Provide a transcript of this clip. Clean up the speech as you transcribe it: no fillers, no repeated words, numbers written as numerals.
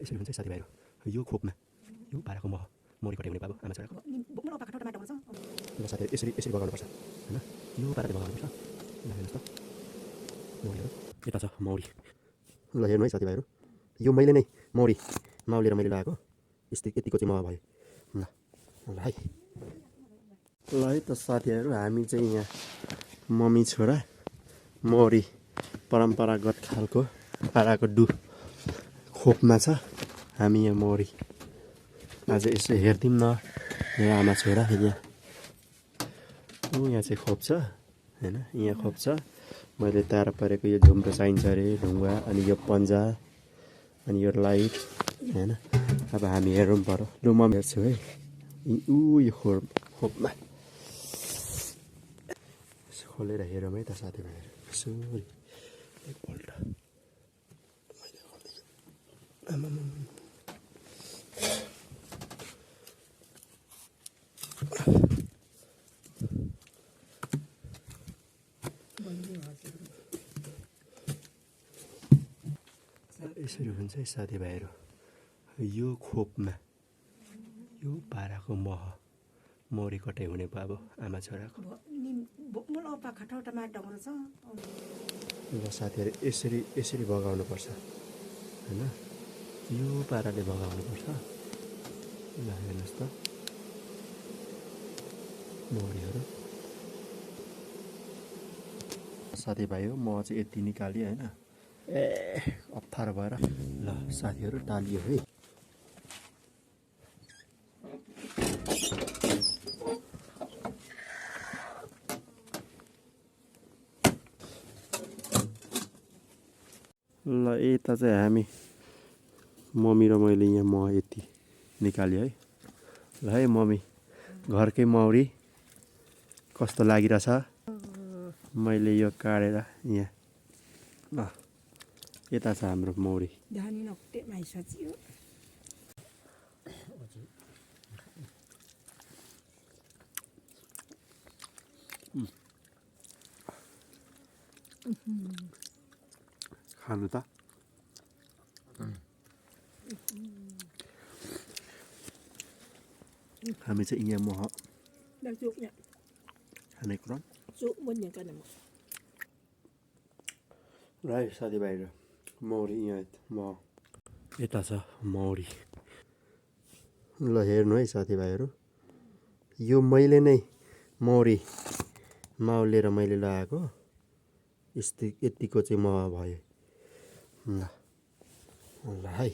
यसरी हुन्छ साथीभाइहरू यो खोपमा यो पाराको मह मौरी कटाइ हुने पाबो आमा छोराको ल साथीहरू यसरी यसरी बगाउनुपर्छ होइन यो पाराले बगाउनुपर्छ ल हेर्नुहोस् त मौरीहरू यता छ मौरी ल हेर्नु है साथीभाइहरू यो मैले नै मौरी माउलेर मैले लगाएको यतिको चाहिँ मह भयो ल है ल है त साथीहरू हामी चाहिँ यहाँ मम्मी छोरा मौरी परम्परागत खालको पाराको खोपमा छ हामी यहाँ मौरी आज यसो हेरिदिउँ न यहाँ आमा छोरा यहाँ यहाँ चाहिँ खोप छ होइन यहाँ खोप छ मैले तार परेको यो झुम्रो चाहिन्छ अरे ढुङ्गा अनि यो पन्जा अनि यो लाइट होइन अब हामी हेरौँ पर्यो लु म हेर्छु है यो खोपमा यसो खोलेर हेरौँ है त साथीभाइहरू यसो एकपल्ट यसरी हुन्छ है साथीभाइहरू यो खोपमा यो पाराको मह मौरी कटाइ हुने पाबो आमा छोराको ल साथीहरू यसरी यसरी बगाउनुपर्छ होइन यो पाराले बगाउनुपर्छ ल हेर्नुहोस् त मौरीहरू साथीभाइ हो म चाहिँ यति निकालेँ होइन ए अप्ठ्यारो भएर ल साथीहरू टालियो है ल यता चाहिँ हामी मम्मी र मैले यहाँ मह यति निकालेँ है ल है मम्मी घरकै मौरी कस्तो लागिरहेछ मैले यो काटेर यहाँ यता छ हाम्रो मौरी खानु त हामी चाहिँ यहाँ मह खाने कुरा र है साथीभाइहरू मौरी यहाँ मह यता छ मौरी ल हेर्नु है साथीभाइहरू यो मैले नै मौरी माउलेर मैले लगाएको यतिको चाहिँ मह भयो ल है